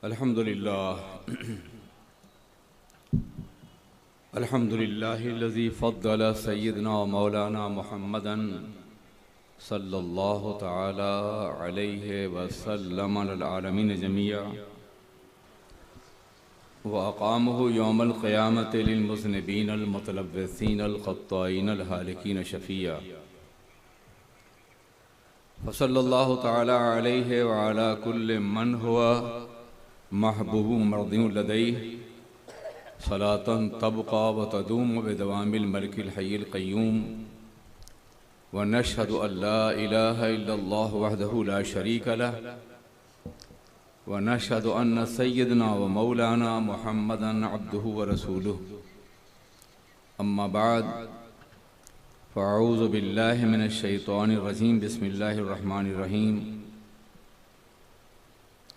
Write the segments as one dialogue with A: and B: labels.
A: अल्हम्दुलिल्लाह अल्हम्दुलिल्लाहिल्लज़ी फ़द्दल सय्यदना व मौलाना मुहम्मदन सल्लल्लाहु तआला अलैहि वसल्लम अलल आलमीन जमीआ व अक़ामहु यौमल क़ियामति लिल मुज़निबीन अल मुतलव्विसीन अल ख़त्ताईन अल हालिकीन शफ़ीआ फ़सल्लल्लाहु तआला अलैहि व अला कुल्लि मन हुवा महबूबुम मर्दियुन लदैहि सलातन तबक़ा व तदूम बिदवामिल मलिकिल हय्यिल क़य्यूम व नशहदु अल्ला इलाहा इल्लल्लाहु वहदहु ला शरीका लह व नशहदु अन्न सय्यदना व मौलाना मुहम्मदन अब्दुहु व रसूलुहु अम्मा बाद फ़अऊज़ु बिल्लाहि मिनश शैतानिर रजीम बिस्मिल्लाहिर रहमानिर रहीम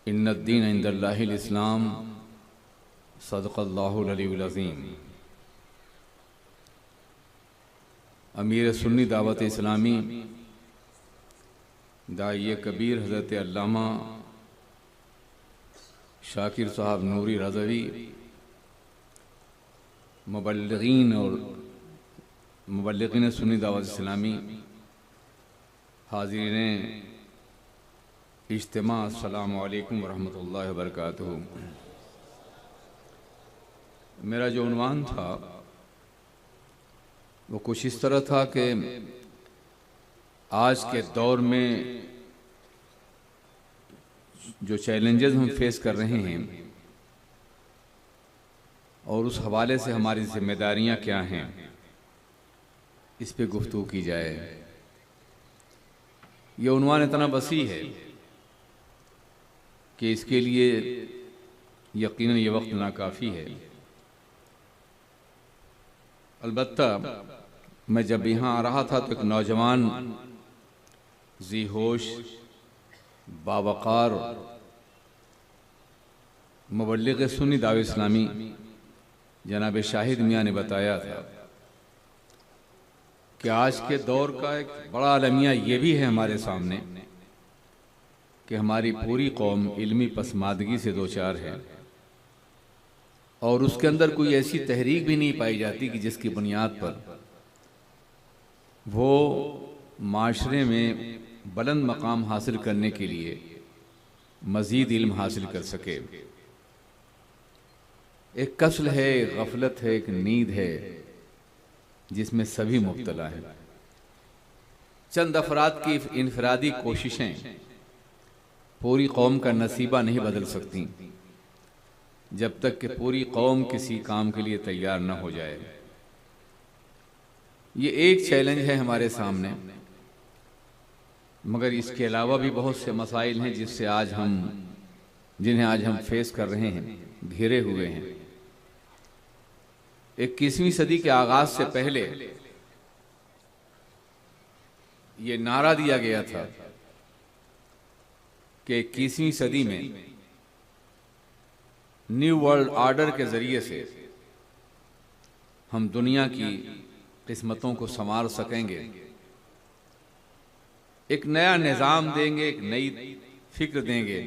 A: इन्नद्दीन इंदल्लाहिल इस्लाम सदक़ल्लाहुल अलीयुल अज़ीम। अमीर सुन्नी दावत इस्लामी दाइए कबीर हज़रत अल्लामा शाकिर साहब नूरी रज़वी मुबल्लिगीन सुन्नी दावत इस्लामी हाज़िरीन इज्तिमा अस्सलामु अलैकुम वरहमतुल्लाहि वबरकातुहू। मेरा जो उन्वान था वो कुछ इस तरह था कि आज के दौर में जो चैलेंजेस हम फेस कर रहे हैं और उस हवाले से हमारी जिम्मेदारियां क्या हैं, इस पे गुफ्तगू की जाए। ये उन्वान इतना वसी है कि इसके लिए यकीनन ये वक्त नाकाफ़ी है। अलबत्ता मैं जब यहाँ आ रहा था तो एक नौजवान जी होश बावक़ार मुबल्लिग़ सुन्नी दावत इस्लामी जनाब शाहिद मियाँ ने बताया था कि आज के दौर का एक बड़ा अलमिया ये भी है हमारे सामने कि हमारी पूरी कौम इल्मी पसमादगी से दो चार है और उसके अंदर कोई ऐसी तहरीक भी नहीं पाई जाती कि जिसकी बुनियाद पर वो माशरे में बुलंद मकाम हासिल करने के लिए मज़ीद इल्म हासिल कर सके। एक कस्ल है, एक गफलत है, एक नींद है जिसमें सभी मुब्तला हैं। चंद अफराद की इनफरादी कोशिशें पूरी कौम का नसीबा नहीं बदल सकती जब तक कि पूरी कौम किसी काम के लिए तैयार न हो जाए। ये एक चैलेंज है हमारे सामने, मगर इसके अलावा भी बहुत से मसाइल हैं जिन्हें आज हम फेस कर रहे हैं, घिरे हुए हैं। 21वीं सदी के आगाज से पहले ये नारा दिया गया था कि 21वीं सदी में न्यू वर्ल्ड ऑर्डर के जरिए से हम दुनिया की किस्मतों को संवार सकेंगे, एक नया निज़ाम देंगे, एक नई फिक्र देंगे।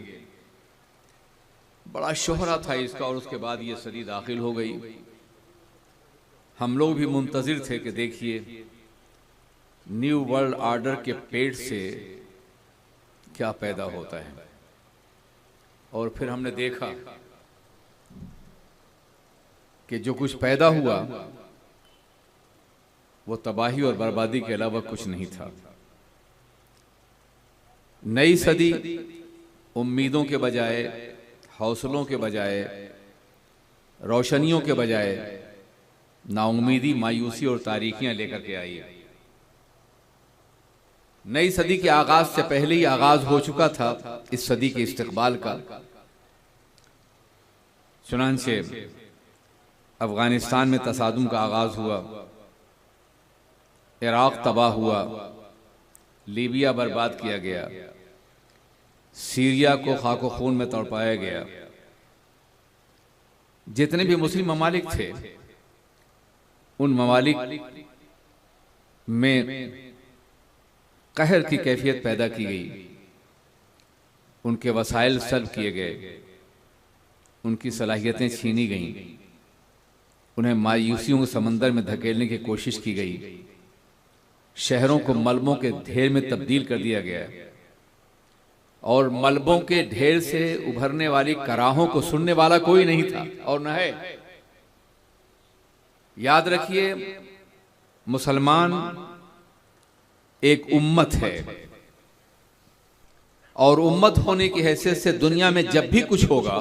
A: बड़ा शोहरा था इसका और उसके बाद ये सदी दाखिल हो गई। हम लोग भी मुंतज़िर थे कि देखिए न्यू वर्ल्ड ऑर्डर के पेट से क्या पैदा होता है, और फिर हमने देखा कि जो कुछ पैदा हुआ वो तबाही और बर्बादी के अलावा कुछ नहीं था। नई सदी उम्मीदों के बजाय, हौसलों के बजाय, रोशनियों के बजाय नाउम्मीदी, मायूसी और तारीकियां लेकर के आई। नई सदी के आगाज से पहले ही आगाज हो चुका था इस सदी के इस्तकबाल का। चुनांचे अफगानिस्तान में तसादुम का आगाज हुआ, इराक तबाह हुआ, लीबिया बर्बाद किया गया, सीरिया को खाको खून में तड़पाया गया। जितने भी मुस्लिम ममालिक थे उन ममालिक में कहर की कैफियत पैदा की गई, उनके वसाइल सल्ब किए गए, उनकी सलाहियतें छीनी गईं, उन्हें मायूसियों के समंदर में धकेलने की कोशिश की गई, शहरों को मलबों के ढेर में तब्दील कर दिया गया और मलबों के ढेर से उभरने वाली कराहों को सुनने वाला कोई नहीं था और न है। याद रखिए, मुसलमान एक उम्मत है और उम्मत होने की हैसियत से दुनिया में जब भी कुछ होगा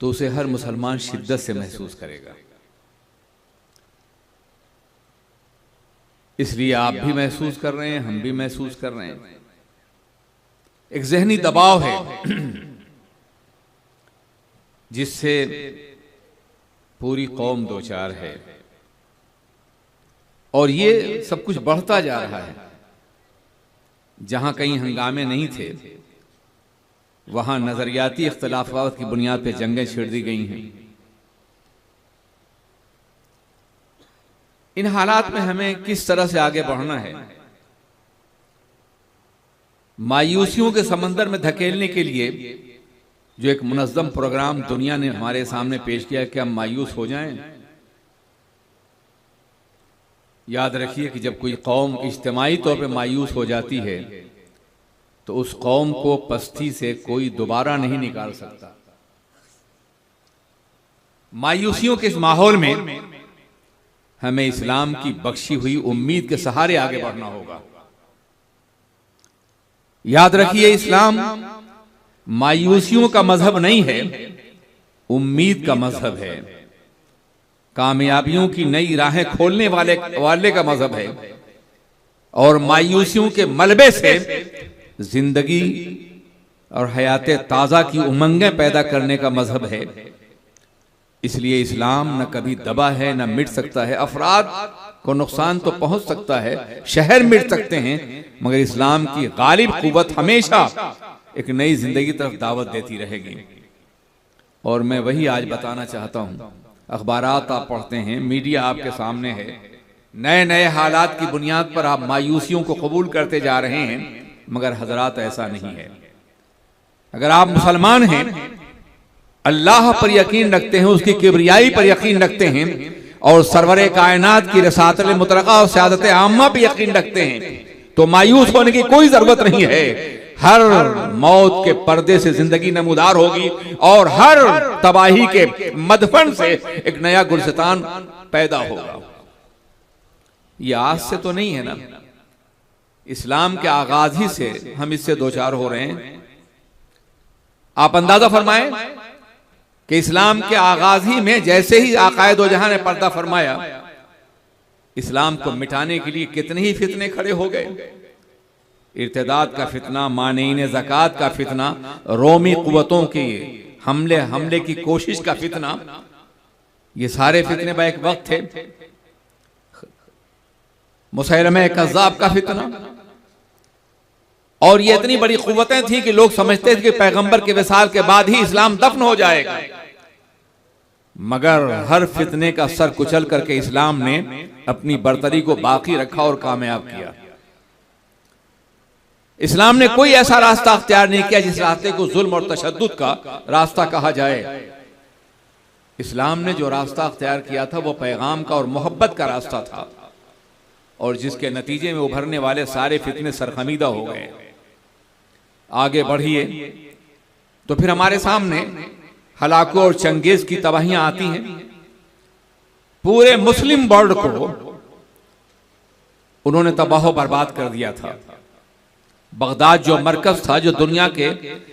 A: तो उसे हर मुसलमान शिद्दत से महसूस करेगा। इसलिए आप भी महसूस कर रहे हैं, हम भी महसूस कर रहे हैं। एक ज़हनी दबाव है जिससे पूरी कौम दो चार है और ये सब कुछ बढ़ता जा रहा है। जहां कहीं हंगामे नहीं थे वहां नजरियाती इख्तिलाफात की बुनियाद पर जंगें छिड़ दी गई हैं। इन हालात में हमें किस तरह से आगे बढ़ना है? मायूसियों के समंदर में धकेलने के लिए जो एक मुनज़्ज़म प्रोग्राम दुनिया ने हमारे सामने पेश किया है कि हम मायूस हो जाएं। याद रखिए कि जब कोई कौम इज्तिमाई तौर पे मायूस हो जाती है तो उस कौम को पस्ती से कोई दोबारा नहीं निकाल सकता। मायूसियों के इस माहौल में हमें इस्लाम की बख्शी हुई उम्मीद के सहारे आगे बढ़ना होगा। याद रखिए, इस्लाम मायूसियों का मजहब नहीं है, उम्मीद का मजहब है। कामयाबियों की नई राहें खोलने वाले का मजहब है और मायूसियों के मलबे से जिंदगी और हयात ताज़ा की उमंगें पैदा करने का मजहब है। इसलिए इस्लाम न कभी दबा है न मिट सकता है। अफराद को नुकसान तो पहुंच सकता है, शहर मिट सकते हैं, मगर इस्लाम की गालिब कुव्वत हमेशा एक नई जिंदगी तरफ दावत देती रहेगी। और मैं वही आज बताना चाहता हूं। अखबारात आप पढ़ते हैं, मीडिया आपके सामने है, नए नए हालात की बुनियाद पर आप मायूसियों को कबूल करते जा रहे हैं, मगर हजरात ऐसा नहीं है। अगर आप मुसलमान हैं, अल्लाह पर यकीन रखते हैं, उसकी किबरियाई पर यकीन रखते हैं और सरवरे कायनात की रसातल मुतलका और सयादत आम्मा पर यकीन रखते हैं, तो मायूस होने की कोई जरूरत नहीं है। हर मौत के पर्दे से जिंदगी नमूदार होगी और हर तबाही के मदफन से एक नया गुलसितान पैदा होगा। ये आज से तो नहीं है ना, इस्लाम के आगाज ही से हम इससे दो चार हो रहे हैं। आप अंदाजा फरमाएं कि इस्लाम के आगाज ही में जैसे ही आकाए दो जहां ने पर्दा फरमाया, इस्लाम को मिटाने के लिए कितने ही फितने खड़े हो गए। इर्तिदाद का फितना, मानीन ज़कात का फितना, रोमी कुव्वतों की हमले की कोशिश का फितना, ये सारे फितने बा एक वक्त थे। मुसैलमा कज़्ज़ाब का फितना, और ये इतनी बड़ी कुव्वतें थी कि लोग समझते थे कि पैगंबर के विसाल के बाद ही इस्लाम दफन हो जाएगा। मगर हर फितने का सर कुचल करके इस्लाम ने अपनी बरतरी को बाकी रखा और कामयाब किया। इस्लाम ने कोई ऐसा रास्ता अख्तियार नहीं किया जिस रास्ते को जुल्म और तशद्दुद का रास्ता कहा जाए। इस्लाम ने जो रास्ता अख्तियार किया था वो पैगाम का और मोहब्बत का रास्ता था, और जिसके नतीजे में उभरने वाले सारे फितने सरखमीदा हो गए। आगे बढ़िए तो फिर हमारे सामने हलाकू और चंगेज की तबाहियां आती हैं। पूरे मुस्लिम वर्ल्ड को उन्होंने तबाह बर्बाद कर दिया था। बगदाद जो मरकज था, जो दुनिया के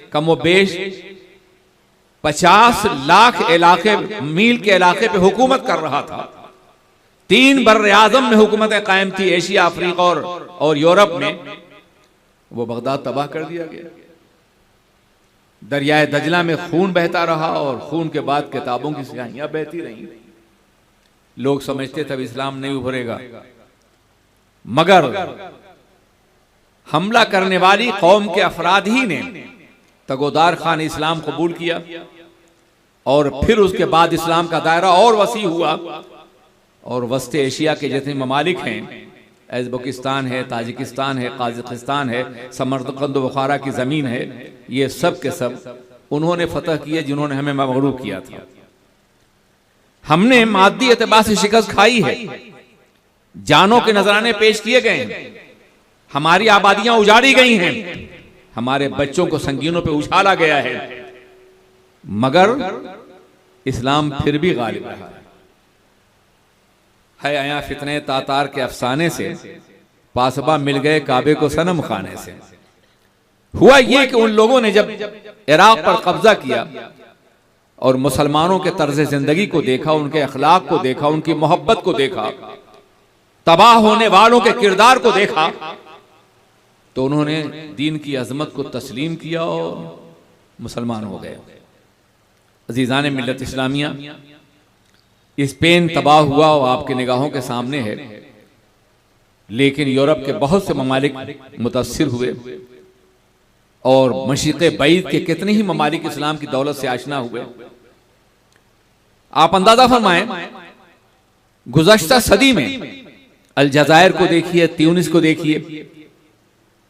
A: कमोबेश 50 लाख मील के इलाके पे हुकूमत कर रहा था। 3 बर्र आज़म में हुकूमतें कायम थी, एशिया, अफ्रीका और यूरोप में। वो बगदाद तबाह कर दिया गया। दरियाए दजला में खून बहता रहा और खून के बाद किताबों की स्याहियां बहती रहीं। लोग समझते थे इस्लाम नहीं उभरेगा, मगर हमला करने वाली कौम के अफराद ही ने तगोदार खान इस्लाम कबूल किया, और फिर उसके बाद इस्लाम का दायरा और वसी हुआ, और वस्ते एशिया के जितने ममालिक हैं, उज़्बेकिस्तान है, ताजिकिस्तान है, काज़ाकिस्तान है, समरकंद बुखारा की ज़मीन है, ये सब के सब उन्होंने फतह किया जिन्होंने हमें मगरूब किया था। हमने मादी एतबार से शिकस्त खाई है, जानों के नजराने पेश किए गए हैं, हमारी आबादियां उजाड़ी गई हैं, हमारे बच्चों को संगीनों पे उछाला गया है, मगर इस्लाम फिर भी गालिब रहा है। आया फितने तातार के अफसाने से पासबा मिल गए काबे को सनम खाने से। हुआ यह कि उन लोगों ने जब इराक पर कब्जा किया और मुसलमानों के तर्ज जिंदगी को देखा, उनके अखलाक को देखा, उनकी मोहब्बत को देखा, तबाह होने वालों के किरदार को देखा, तो उन्होंने दीन की अजमत को तस्लीम किया और मुसलमान हो गए। अजीजान मिल्लत इस्लामिया, स्पेन तबाह हुआ और आपकी निगाहों के सामने है, लेकिन यूरोप के बहुत से ममालिक मुतासिर हुए और मशीक़े बैद के कितने ही ममालिक इस्लाम की दौलत से आशना हुए। आप अंदाजा फरमाएं, गुज़श्ता सदी में अलजायर को देखिए, ट्यूनिस को देखिए,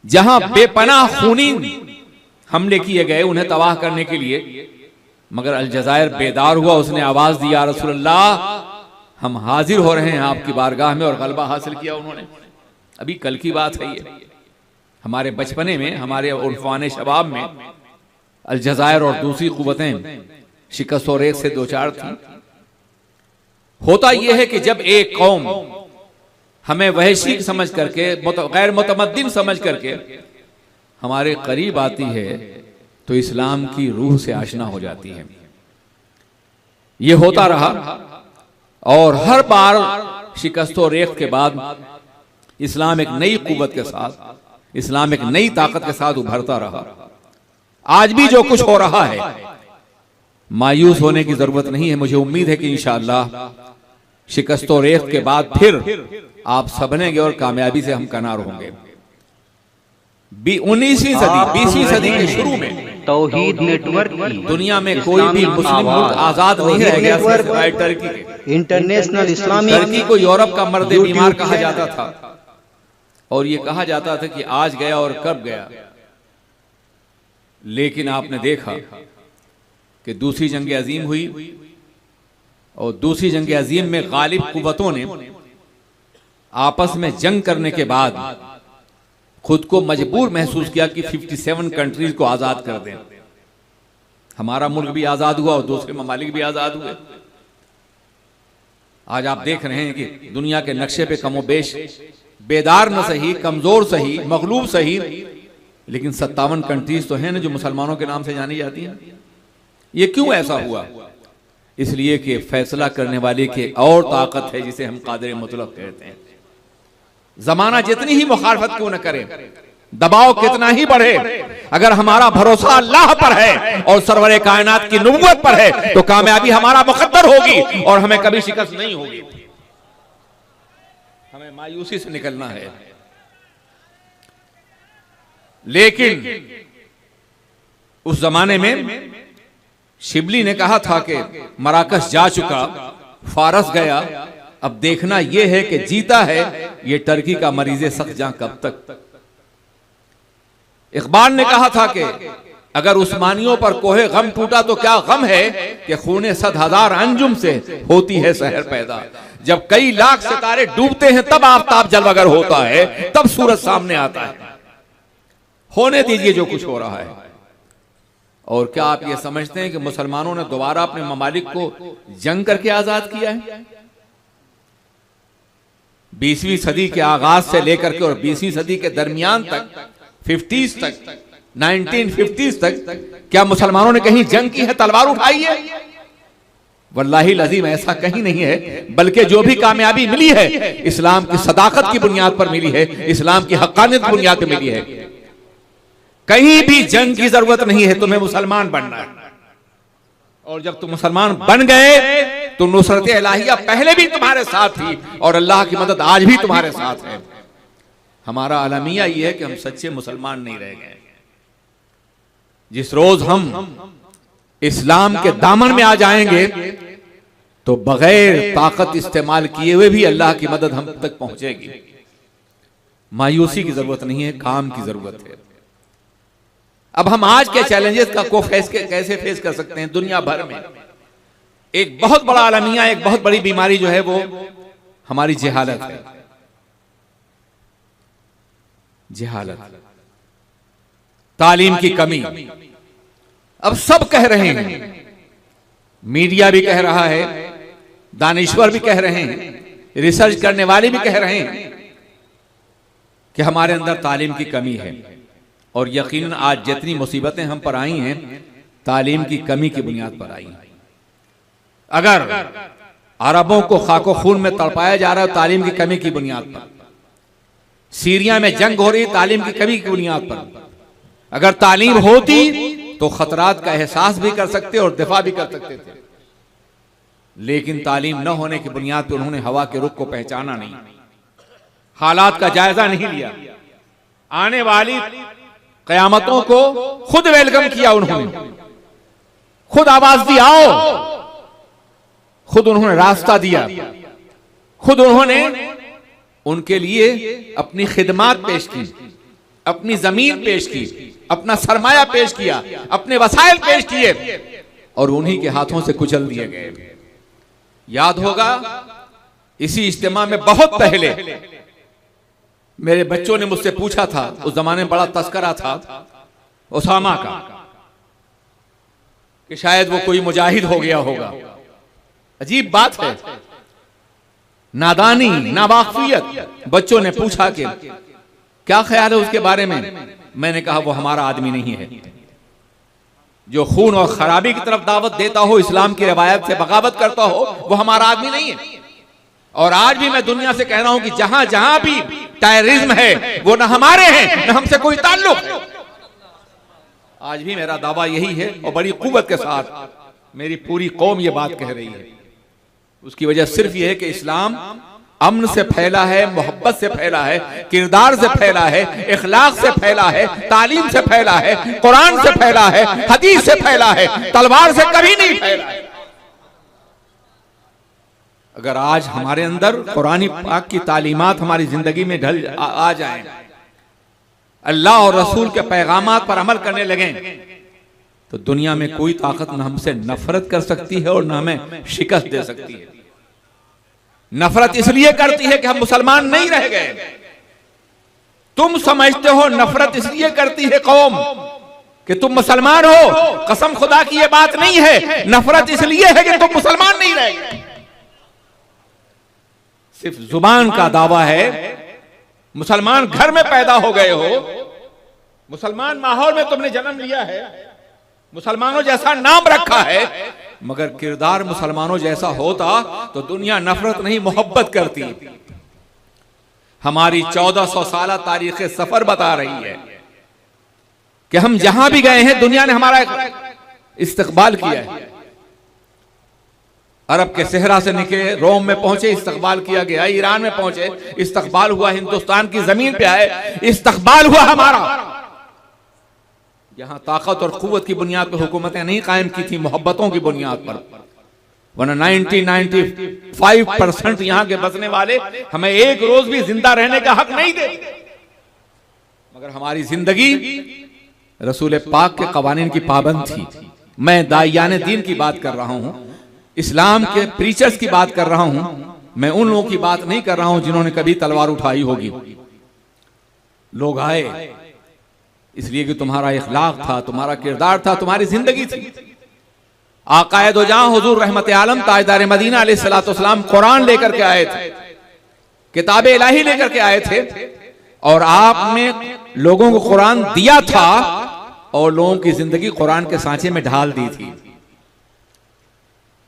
A: जहां बेपनाह खूनी हमले किए गए उन्हें तबाह करने के लिए, मगर अलजायर बेदार हुआ, उसने आवाज दिया, रसूलुल्लाह हम हाजिर हो रहे हैं आपकी बारगाह में, और गलबा हासिल किया उन्होंने। अभी कल की बात है ये, हमारे बचपने में, हमारे उर्फान शबाब में अलजायर और दूसरी कुव्वतें शिकस्त और रेत से दो चार थी। होता यह है कि जब एक कौम हमें वहशी समझ करके, गैर मुतमद्दिन समझ करके हमारे करीब आती है, तो इस्लाम की रूह से आशना हो जाती है। ये होता रहा और हर बार शिकस्त और रेत के बाद इस्लाम एक नई कुव्वत के साथ, इस्लाम एक नई ताकत के साथ उभरता रहा। आज भी जो कुछ हो रहा है, मायूस होने की जरूरत नहीं है। मुझे उम्मीद है कि इंशाअल्लाह शिकस्त और रेत के बाद फिर आप सबनेंगे और कामयाबी से हम कनार होंगे। 19वीं सदी, 20वीं सदी के शुरू में
B: तौहीद नेटवर्क की
A: दुनिया में कोई भी मुस्लिम मुल्क आजाद नहीं रह गया सिवाय टर्की के।
B: इंटरनेशनल इस्लामिक
A: टर्की को यूरोप का मर्द बीमार कहा जाता था और ये कहा जाता था कि आज गया और कब गया। लेकिन आपने देखा कि दूसरी जंग अजीम हुई और दूसरी जंग अजीम में गालिब कुव्वतों ने आपस में जंग करने के बाद खुद को मजबूर महसूस किया कि 57 कंट्रीज को आजाद कर दें। हमारा मुल्क भी आजाद हुआ और दूसरे ममालिक भी आजाद हुए। आज आप देख रहे हैं कि दुनिया के नक्शे पे कमोबेश बेदार न सही, कमजोर सही, मगलूब सही, लेकिन 57 कंट्रीज तो हैं ना जो मुसलमानों के नाम से जानी जाती हैं। ये क्यों ऐसा हुआ? इसलिए कि फैसला करने वाले की और ताकत है, जिसे हम कादिर मुतलक कहते हैं। जमाना जितनी ही मुखालफत क्यों न करे, दबाव कितना ही बढ़े, अगर हमारा भरोसा अल्लाह पर है और सरवरे कायनात की नबूवत पर है, तो कामयाबी हमारा मुकद्दर होगी और हमें कभी शिकस्त नहीं होगी। हमें मायूसी से निकलना है। लेकिन उस जमाने में शिबली ने कहा था कि मराकश जा चुका, फारस गया, अब देखना यह है कि जीता है ये टर्की का मरीज सख्त जहां कब तक। इकबाल ने कहा था कि अगर उस्मानियों पर कोहे गम टूटा तो क्या गम है कि खूने 100,000 अंजुम से होती है सहर पैदा। जब कई लाख सितारे डूबते हैं तब आफताब जलवागर होता है, तब सूरज सामने आता है। होने दीजिए जो कुछ हो रहा है। और क्या आप ये समझते हैं कि मुसलमानों ने दोबारा अपने ममालिक को जंग करके आजाद किया है? 20वीं सदी के आगाज से लेकर के और 20वीं सदी के दरमियान तक, 50s तक, 1950s तक, क्या मुसलमानों ने कहीं जंग की है, तलवार उठाई है? वल्लाही लजीम ऐसा कहीं नहीं है। बल्कि जो भी कामयाबी मिली है इस्लाम की सदाकत की बुनियाद पर मिली है, इस्लाम की हक्कानियत की बुनियाद पर मिली है। कहीं भी जंग की जरूरत नहीं है, तुम्हें मुसलमान बनना है। और जब तुम मुसलमान बन गए तो नुसरत इलाहिया पहले भी तुम्हारे साथ थी और अल्लाह की मदद आज भी तुम्हारे साथ है। हमारा अलमिया यह है कि हम सच्चे मुसलमान नहीं रह गए। जिस रोज हम इस्लाम के दामन में आ जाएंगे तो बगैर ताकत इस्तेमाल किए हुए भी अल्लाह की मदद हम तक पहुंचेगी। मायूसी की जरूरत नहीं है, काम की जरूरत है। अब हम आज के चैलेंजेस को कैसे फेस कर सकते हैं? दुनिया भर में एक बहुत बड़ा आलमिया, एक बहुत बड़ी बीमारी जो है वो हमारी जहालत है। जहालत, तालीम की कमी। अब सब कह रहे हैं, मीडिया भी कह रहा है, दानिश्वर भी कह रहे हैं, रिसर्च करने वाले भी कह रहे हैं कि हमारे अंदर तालीम की कमी है। और यकीनन आज जितनी मुसीबतें हम पर आई हैं, तालीम की कमी की बुनियाद पर आई हैं। अगर अरबों को खाको खून में तड़पाया जा रहा है तालीम की कमी की बुनियाद पर, सीरिया में जंग हो रही तालीम की कमी की बुनियाद पर, अगर तालीम होती तो खतरात का एहसास भी कर सकते और दिफा भी कर सकते थे। लेकिन तालीम न होने की बुनियाद पर उन्होंने हवा के रुख को पहचाना नहीं, हालात का जायजा नहीं लिया, आने वाली कयामतों को खुद वेलकम किया। उन्होंने खुद आवाज दी, आओ, खुद उन्होंने रास्ता दिया, खुद उन्होंने उनके लिए अपनी खिदमात पेश की, अपनी जमीन पेश की, अपना सरमाया पेश किया, अपने वसाइल पेश किए और उन्हीं के हाथों से कुचल दिए गए। याद होगा इसी इज्तिमा में बहुत पहले मेरे बच्चों ने मुझसे पूछा था, उस जमाने में बड़ा तस्करा था उसामा का, कि शायद वो कोई मुजाहिद हो गया होगा। अजीब बात है, नादानी, नावाकफियत। बच्चों ने पूछा कि क्या ख्याल है उसके बारे में। मैंने कहा वो हमारा आदमी नहीं है। जो खून और खराबी की तरफ दावत देता हो, इस्लाम की रवायत से बगावत करता हो, वो हमारा आदमी नहीं है। और आज भी मैं दुनिया से कह रहा हूं कि जहां जहां भी टेररिज्म है वो न हमारे हैं, न हमसे कोई ताल्लुक है। आज भी मेरा दावा यही है और बड़ी कुव्वत के साथ मेरी पूरी कौम ये बात कह रही है। उसकी वजह सिर्फ यह है कि इस्लाम अमन से फैला है, मोहब्बत से फैला है, किरदार से फैला है, इखलाक से फैला है, तालीम से फैला है, कुरान से फैला है, हदीस से फैला है, तलवार से कभी नहीं फैला है। अगर आज हमारे अंदर कुरानी पाक की तालीमात हमारी जिंदगी में ढल आ जाए, अल्लाह और रसूल के पैगामात पर अमल करने लगे, तो दुनिया में कोई ताकत न हमसे नफरत कर सकती है और न हमें शिकस्त दे सकती है। नफरत इसलिए करती है कि हम मुसलमान नहीं रह गए। तुम समझते हो नफरत इसलिए करती है कौम कि तुम मुसलमान हो। कसम खुदा की ये बात नहीं है। नफरत इसलिए है कि तुम मुसलमान नहीं रह गए। सिर्फ जुबान का दावा है। मुसलमान घर में पैदा हो गए हो, मुसलमान माहौल में तुमने जन्म लिया है, मुसलमानों जैसा नाम रखा है, मगर किरदार मुसलमानों जैसा होता तो दुनिया नफरत नहीं मोहब्बत करती। हमारी 1400 साल तारीख सफर बता रही है कि हम जहां भी गए हैं दुनिया ने हमारा इस्तकबाल किया है। अरब के सहरा से निकले, रोम में पहुंचे, इस्तकबाल किया गया, ईरान में पहुंचे, इस्तकबाल हुआ, हिंदुस्तान की जमीन पे आए, इस्तकबाल हुआ हमारा। यहां ताकत और कुव्वत की बुनियाद पर हुकूमतें नहीं कायम की थी, मोहब्बतों की बुनियाद पर। वरना 95% यहां के बसने वाले हमें एक रोज भी जिंदा रहने का हक नहीं दे, मगर हमारी जिंदगी रसूल पाक के कवानीन की पाबंद थी। मैं दाइयाने दीन की बात कर रहा हूं, इस्लाम के प्रीचर्स की बात कर रहा हूं। मैं उन लोगों की बात नहीं कर रहा हूं जिन्होंने कभी तलवार उठाई होगी। लोग आए इसलिए कि तुम्हारा इखलाक था, तुम्हारा किरदार था, तुम्हारी जिंदगी थी। आकाए दो जहां हुजूर रहमत आलम ताजदार मदीना अलैहिस्सलाम कुरान लेकर के आए थे, किताब इलाही लेकर के आए थे, और आपने लोगों को कुरान दिया था और लोगों की जिंदगी कुरान के सांचे में ढाल दी थी।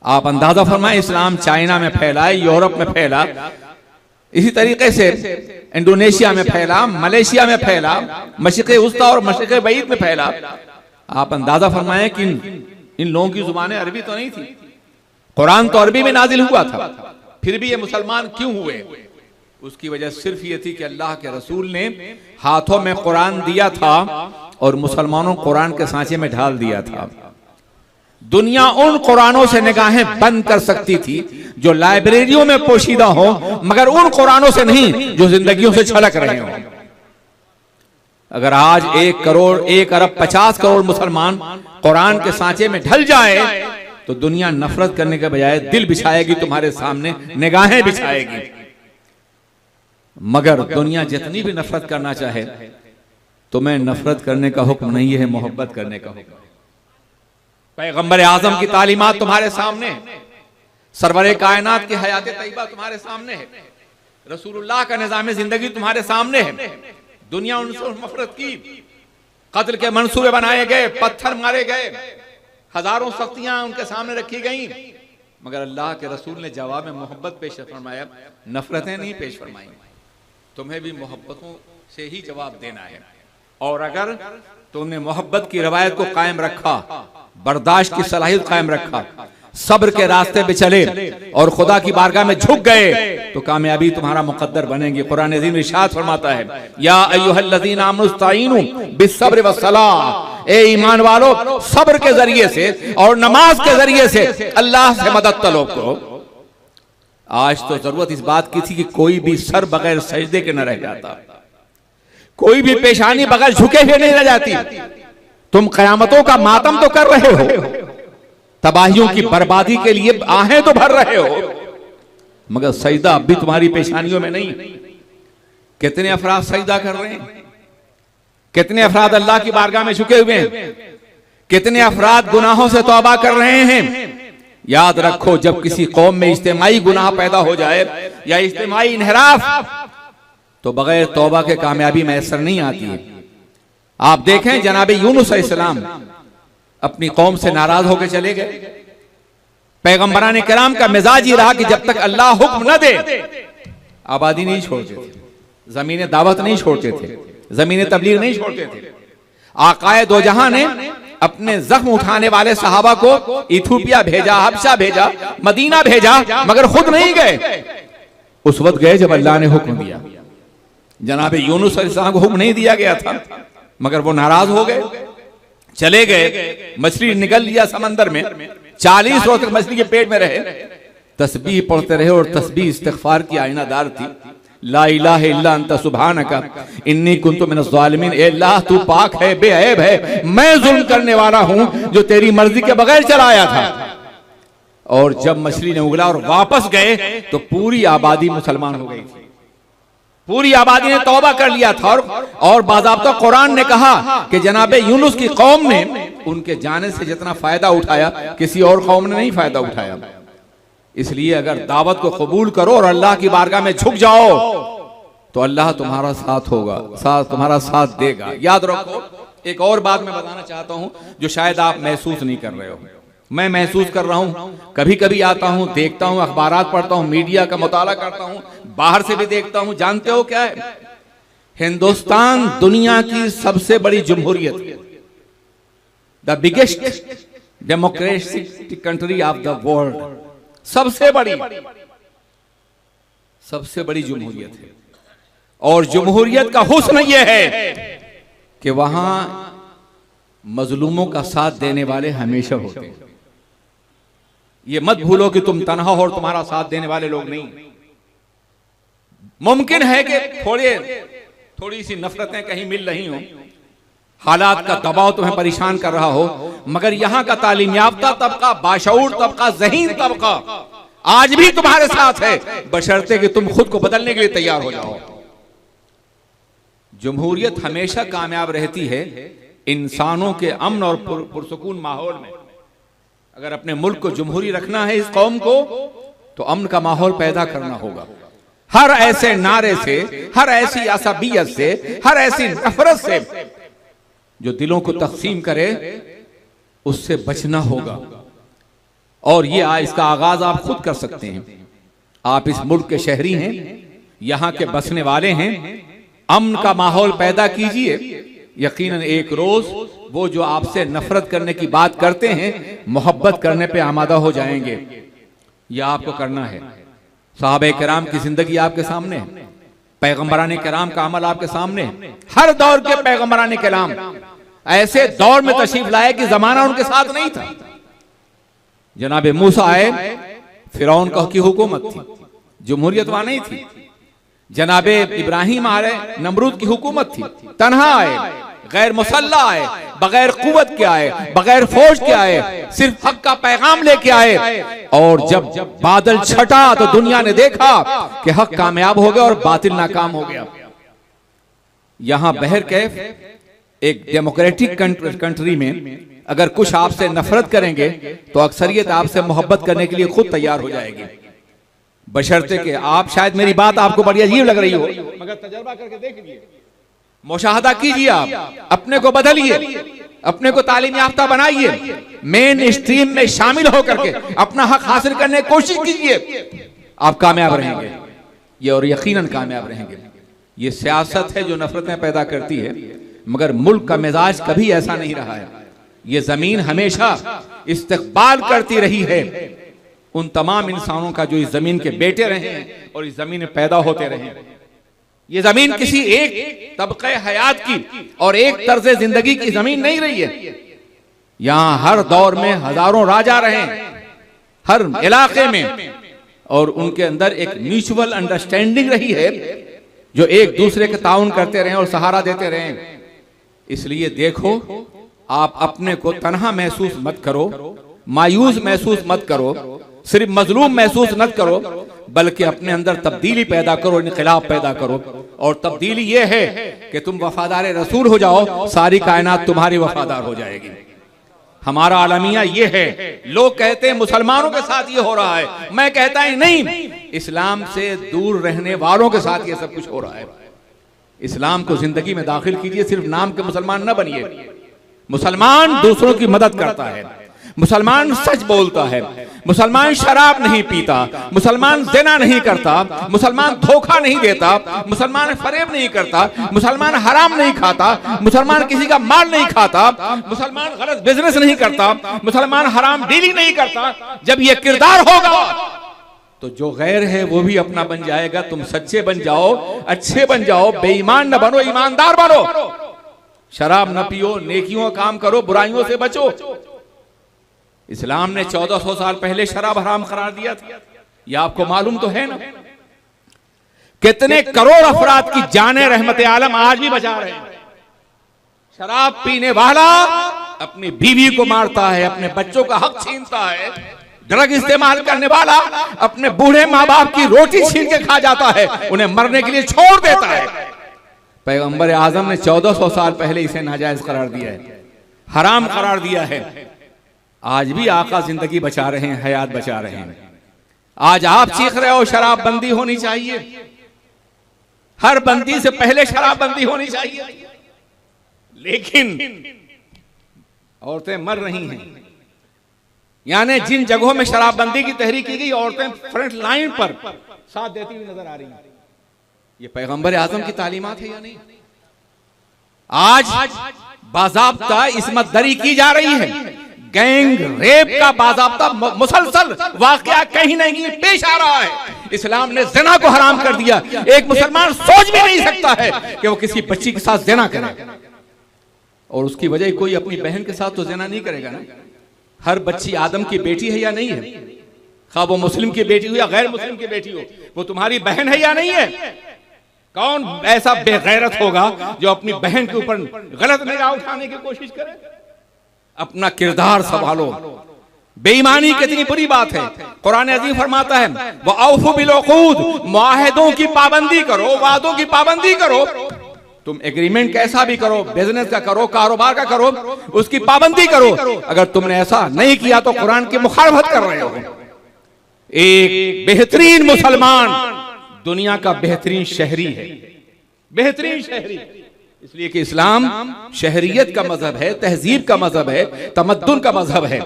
A: आप अंदाजा फरमाएं, इस्लाम चाइना में फैला, यूरोप में फैला, इसी तरीके से इंडोनेशिया में फैला, मलेशिया में फैला, मशरिक़ वुस्ता और मशरिक़ बईद में फैला। आप अंदाजा फरमाएं कि इन लोगों की जुबानें अरबी तो नहीं थी, कुरान तो अरबी में नाजिल हुआ था, फिर भी ये मुसलमान क्यों हुए? उसकी वजह सिर्फ ये थी कि अल्लाह के रसूल ने हाथों में कुरान दिया था और मुसलमानों कुरान के सांचे में ढाल दिया था। दुनिया उन कुरानों से निगाहें बंद कर सकती थी जो लाइब्रेरियों में पोशीदा हो, मगर उन कुरानों से नहीं जो जिंदगियों से छलक रहे हो। अगर आज 1 करोड़ 1 अरब 50 करोड़ मुसलमान कुरान के सांचे में ढल जाए तो दुनिया नफरत करने के बजाय दिल बिछाएगी, तुम्हारे सामने निगाहें बिछाएगी। मगर दुनिया जितनी भी नफरत करना चाहे, तुम्हें नफरत करने का हुक्म नहीं है, मोहब्बत करने का हुक्म। पैगंबर आजम की तालीमात तुम्हारे सामने है, सरवरे कायनात की हयात तैयबा तुम्हारे सामने है, रसूलुल्लाह का निजाम जिंदगी तुम्हारे सामने है। दुनिया उनसे नफरत की, कत्ल के मंसूबे बनाए गए, पत्थर मारे गए, हजारों सख्तियां उनके सामने रखी गईं, मगर अल्लाह के रसूल ने जवाब में मोहब्बत पेश फरमाया, नफरतें नहीं पेश फरमाई। तुम्हें भी मोहब्बतों से ही जवाब देना है। और अगर तुमने मोहब्बत की रवायत को कायम रखा, बर्दाश्त की सलाहियत कायम रखा, सब्र के रास्ते पे चले और खुदा की बारगाह में झुक गए तो कामयाबी तुम्हारा मुकद्दर बनेगी। कुरान अज़ीम इरशाद फरमाता है, या अय्युहल्लज़ीना आमनुस्ताईनु बिस्सब्र वस्सलाह, ए ईमान वालो सब्र के जरिए से और नमाज के जरिए से अल्लाह से मदद तलब करो। आज तो जरूरत इस बात की थी कि कोई भी सर बगैर सजदे के न रह जाता, कोई भी पेशानी बगैर झुके हुए नहीं रह जाती। तुम कयामतों का मातम तो कर रहे हो, तबाहियों की बर्बादी के लिए आहें तो भर रहे हो, मगर सजदा अब भी तुम्हारी पेशानियों में नहीं। कितने अफराद सजदा कर रहे हैं, कितने अफराद अल्लाह की बारगाह में झुके हुए हैं, कितने अफराद गुनाहों से तौबा कर रहे हैं। याद रखो, जब किसी कौम में इज्तिमाई गुनाह पैदा हो जाए या इज्तिमाई इन्हिराफ, तो बगैर तौबा के कामयाबी मैसर नहीं आती है। आप देखें, जनाब यूनुस अलैहिस्सलाम अपनी कौम से नाराज होकर चले गए। पैगंबरान किराम का मिजाज ही रहा कि जब तक अल्लाह हुक्म न दे आबादी नहीं छोड़ते थे, जमीन दावत नहीं छोड़ते थे, जमीन तबलीग नहीं छोड़ते थे। आकाए दो जहां ने अपने जख्म उठाने वाले सहाबा को इथियोपिया भेजा, हबशा भेजा, मदीना भेजा, मगर खुद नहीं गए। उस वक्त गए जब अल्लाह ने हुक्म दिया। जनाब यूनुस अलैहिस्सलाम को हुक्म नहीं दिया गया था, मगर वो नाराज हो गए, चले गए। मछली निकल लिया समंदर में, 40 रोज तक मछली के पेट में रहे, तस्बीह पढ़ते रहे और तस्बीह इस्तिग़फ़ार की आईनादार थी। ला इलाहा इल्ला अंता सुब्हानका इन्नी कुन्तु मिनज़ ज़ालिमीन, ए अल्लाह तू पाक है, बेअयब है, मैं जुल्म करने वाला हूं जो तेरी मर्जी के बगैर चलाया था। और जब मछली ने उगला और वापस गए तो पूरी आबादी मुसलमान हो गई थी, पूरी आबादी ने तौबा कर लिया था। और बाज़ाब्ता कुरान ने कहा कि जनाब यूनुस की कौम ने उनके जाने से जितना फायदा उठाया किसी और कौम ने नहीं फायदा उठाया। इसलिए अगर दावत को कबूल करो और अल्लाह की बारगाह में झुक जाओ तो अल्लाह तुम्हारा साथ होगा, तुम्हारा साथ देगा। याद रखो, एक और बात मैं बताना चाहता हूं जो शायद आप महसूस नहीं कर रहे हो, मैं महसूस कर रहा हूं। कभी कभी आता हूं, देखता हूं, अखबारात पढ़ता हूं, मीडिया का मुताला करता हूं, बाहर से भी देखता हूं। जानते हो क्या है? हिंदुस्तान दुनिया की सबसे बड़ी जमहूरियत, the biggest democratic country of the world, सबसे बड़ी जमहूरियत है। और जमहूरियत का हुस्न यह है कि वहां मजलूमों का साथ देने वाले हमेशा होते हैं। ये मत भूलो कि तुम तन्हा हो और तुम्हारा साथ देने वाले लोग नहीं। मुमकिन है कि थोड़ी सी नफरतें कहीं मिल रही हो, हालात का दबाव तुम्हें परेशान कर रहा हो, मगर यहां का तालीम याफ्ता तबका, बाशऊर तबका, ज़हीन तबका आज भी तुम्हारे साथ है, बशर्ते कि तुम खुद को बदलने के लिए तैयार हो जाओ। जमहूरियत हमेशा कामयाब रहती है इंसानों के अमन और पुरसुकून माहौल में। अगर अपने मुल्क को जमहूरी रखना है, इस कौम को, तो अमन का माहौल पैदा करना होगा। हर ऐसे नारे से, हर ऐसी असबियत से, हर ऐसी नफरत से जो दिलों को तकसीम करे, उससे बचना होगा। और ये इसका आगाज आप खुद कर सकते हैं। आप इस मुल्क के शहरी हैं, यहां के बसने वाले हैं, अमन का माहौल पैदा कीजिए। यकीनन एक रोज वो जो आपसे नफरत करने की बात करते हैं, मोहब्बत करने पे आमादा हो जाएंगे। यह आपको करना है। सहाबे किराम की जिंदगी आपके सामने है, पैगंबरान किराम का अमल आपके सामने है। हर दौर के पैगंबरान किराम ऐसे दौर में तशरीफ लाए कि जमाना उनके साथ नहीं था। जनाब मूसा आए, फिरौन की हुकूमत थी, जमहूरियत वहां नहीं थी। जनाबे इब्राहिम आ रहे, नमरूद की हुकूमत थी, तन्हा आए, गैर मुसल्ला आए, बगैर कुव्वत के आए, बगैर फौज के आए, सिर्फ हक का पैगाम लेके आए। और जब बादल छटा तो दुनिया ने देखा कि हक कामयाब हो गया और बातिल नाकाम हो गया। यहां बहरकैफ एक डेमोक्रेटिक कंट्री में अगर कुछ आपसे नफरत करेंगे तो अक्सरियत आपसे मोहब्बत करने के लिए खुद तैयार हो जाएगी, बशर्ते कि आप, शायद मेरी बात आपको बड़ी अजीब लग रही हो, मगर तजर्बा करके देख लीजिए, मुशाहदा कीजिए, आप अपने को बदलिए, अपने को तालीम याफ्ता बनाइए, मेन स्ट्रीम में शामिल होकर के अपना हक हासिल करने की कोशिश कीजिए, आप कामयाब रहेंगे ये, और यकीनन कामयाब रहेंगे। ये सियासत है जो नफरतें पैदा करती है, मगर मुल्क का मिजाज कभी ऐसा नहीं रहा है। ये जमीन हमेशा इस्तकबाल करती रही है उन तमाम इंसानों का जो इस जमीन के बेटे रहे हैं और इस जमीन में पैदा होते रहे। ये जमीन किसी एक तबके हयात की और एक तर्ज जिंदगी की जमीन नहीं रही है। यहां हर दौर में हजारों राजा रहे हर इलाके में, और उनके अंदर एक म्यूचुअल अंडरस्टैंडिंग रही है जो एक दूसरे के ताउन करते रहे और सहारा देते रहे। इसलिए देखो, आप अपने को तन्हा महसूस मत करो, मायूस महसूस मत करो, सिर्फ मजलूम महसूस मत करो, बल्कि अपने अंदर तब्दीली पैदा करो, इनकलाब पैदा करो। और तब्दीली ये है कि तुम वफादार रसूल हो जाओ, सारी कायनात तुम्हारी वफादार हो जाएगी। हमारा आलमिया ये है। लोग कहते हैं मुसलमानों के साथ ये हो रहा है, मैं कहता है नहीं, इस्लाम से दूर रहने वालों के साथ ये सब कुछ हो रहा है। इस्लाम को जिंदगी में दाखिल कीजिए, सिर्फ नाम के मुसलमान न बनिए। मुसलमान दूसरों की मदद करता है, मुसलमान सच बोलता है, मुसलमान शराब नहीं पीता, मुसलमान ज़िना नहीं करता, मुसलमान धोखा नहीं देता, मुसलमान फरेब नहीं करता, मुसलमान हराम नहीं खाता, मुसलमान किसी का माल नहीं खाता, मुसलमान गलत बिजनेस नहीं करता, मुसलमान हराम डीलिंग नहीं करता। जब ये किरदार होगा तो जो गैर है वो भी अपना बन जाएगा। तुम सच्चे बन जाओ, अच्छे बन जाओ, बेईमान न बनो, ईमानदार बनो, शराब न पियो, नेकियों का काम करो, बुराइयों से बचो। इस्लाम ने 1400 साल पहले शराब हराम करार दिया था, यह आपको मालूम तो है ना। कितने करोड़ अफराद की जाने रहमत आलम आज भी बचा रहे हैं। शराब पीने वाला अपनी बीवी को मारता है, अपने बच्चों का हक छीनता है। ड्रग इस्तेमाल करने वाला अपने बूढ़े माँ बाप की रोटी छीन के खा जाता है, उन्हें मरने के लिए छोड़ देता है। पैगंबर आजम ने 1400 साल पहले इसे नाजायज करार दिया है, हराम करार दिया है। आज भी आका जिंदगी बचा रहे हैं, हयात बचा रहे हैं। आज आप चीख रहे हो शराब बंदी होनी चाहिए, हर बंदी से पहले शराब बंदी होनी चाहिए, लेकिन औरतें मर रही हैं। यानी जिन जगहों में शराबबंदी की तहरीक की गई, औरतें फ्रंट लाइन पर साथ देती हुई नजर आ रही हैं। ये पैगंबर आजम की तालीमात है या नहीं? आज बाज़ाब्ता इस्मत दरी की जा रही है। गैंग रेप का बाज़ाब्ता मुसलसल वाकया कहीं ना कहीं पेश आ रहा है। इस्लाम ने ज़िना को हराम कर दिया। एक मुसलमान सोच भी नहीं सकता है कि वो किसी बच्ची के साथ ज़िना करे, और उसकी वजह कोई अपनी बहन के साथ तो ज़िना नहीं करेगा ना। हर बच्ची आदम की बेटी है या नहीं है? खा वो मुस्लिम की बेटी हो या गैर मुस्लिम की बेटी हो, वो तुम्हारी बहन है या नहीं है? कौन ऐसा बेगैरत होगा जो अपनी बहन के ऊपर गलत निगाह उठाने की कोशिश करे? अपना किरदार संभालो। बेईमानी कितनी बुरी बात है। कुरान अजीम फरमाता है वो औफू बिल उक़ूद, मुआहदों की पाबंदी करो, वादों की पाबंदी करो। तुम एग्रीमेंट कैसा भी करो, बिजनेस का करो, कारोबार का करो, उसकी पाबंदी करो। अगर तुमने ऐसा नहीं किया तो कुरान की मुखालफत कर रहे हो। एक बेहतरीन मुसलमान दुनिया का बेहतरीन शहरी है, बेहतरीन शहरी, इसलिए कि इस्लाम शहरियत का मजहब है, तहजीब का मजहब है, तमद्दुन का मजहब है।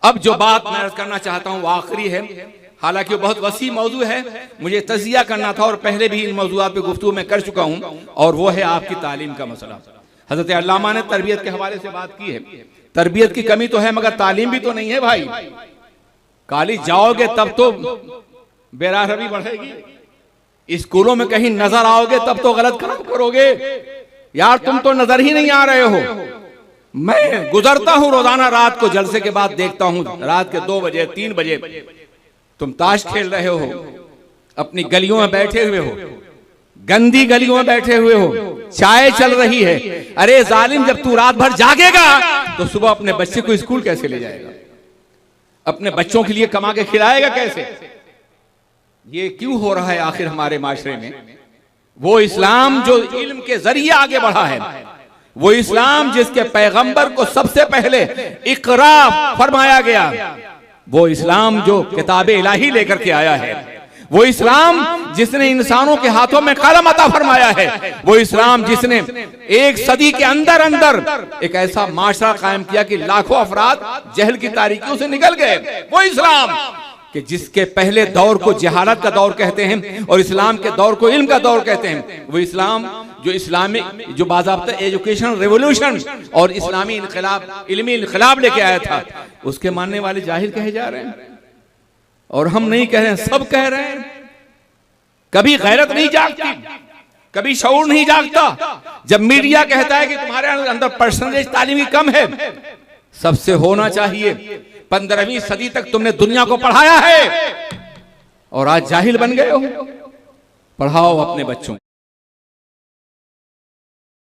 A: अब जो बात मैं करना चाहता हूं वो आखिरी है, हालांकि बहुत वसी मौजू है, मुझे तज़िया करना था और पहले भी इन मौजूआत पे गुफ्तगू में कर चुका हूं, और वो है आपकी तालीम का मसला। हजरत अल्लामा ने तरबियत के हवाले से बात की है। तरबियत की कमी तो है मगर तालीम भी तो नहीं है भाई। कॉलेज जाओगे तब तो बेराहवी बढ़ेगी, स्कूलों में कहीं नजर आओगे तब तो गलत काम करोगे। यार तुम तो नजर ही नहीं आ रहे हो। मैं गुजरता हूं रोजाना, रात को जलसे के बाद देखता हूं, रात के 2 बजे 3 बजे तुम ताश खेल रहे हो, अपनी गलियों में बैठे हुए हो, गंदी गलियों में बैठे हुए हो, चाय चल रही है। अरे जालिम, जब तू रात भर जागेगा तो सुबह अपने बच्चे को स्कूल कैसे ले जाएगा? अपने बच्चों के लिए कमा के खिलाएगा कैसे? ये क्यों हो रहा है आखिर हमारे माशरे में? वो इस्लाम जो इल्म के जरिए आगे बढ़ा है, वो इस्लाम जिसके पैगंबर को सबसे पहले इकरा फरमाया गया, वो इस्लाम जो किताब इलाही लेकर के आया है, वो इस्लाम जिसने इंसानों के हाथों में कलम अता फरमाया है, वो इस्लाम जिसने एक सदी के अंदर अंदर एक ऐसा माशरा कायम किया कि लाखों अफराद जहल की तारीकियों से निकल गए, वो इस्लाम कि जिसके पहले दौर को जहालत का दौर कहते हैं और इस्लाम के दौर को इल्म का दौर कहते हैं, वो इस्लाम जो इस्लामिक जो बाज़ाब्ता एजुकेशन रेवोल्यूशन और इस्लामी इनकलाब, इल्मी इनकलाब लेके आया था, उसके मानने वाले जाहिल कहे जा रहे हैं। और हम नहीं कह रहे हैं, सब कह रहे हैं। कभी गैरत नहीं जागती, कभी शऊर नहीं जागता। जब मीडिया कहता है कि तुम्हारे अंदर परसेंटेज तालीमी कम है, सबसे होना चाहिए। 15वीं सदी तक तुमने दुनिया को पढ़ाया है और आज जाहिल बन गए हो। पढ़ाओ अपने बच्चों।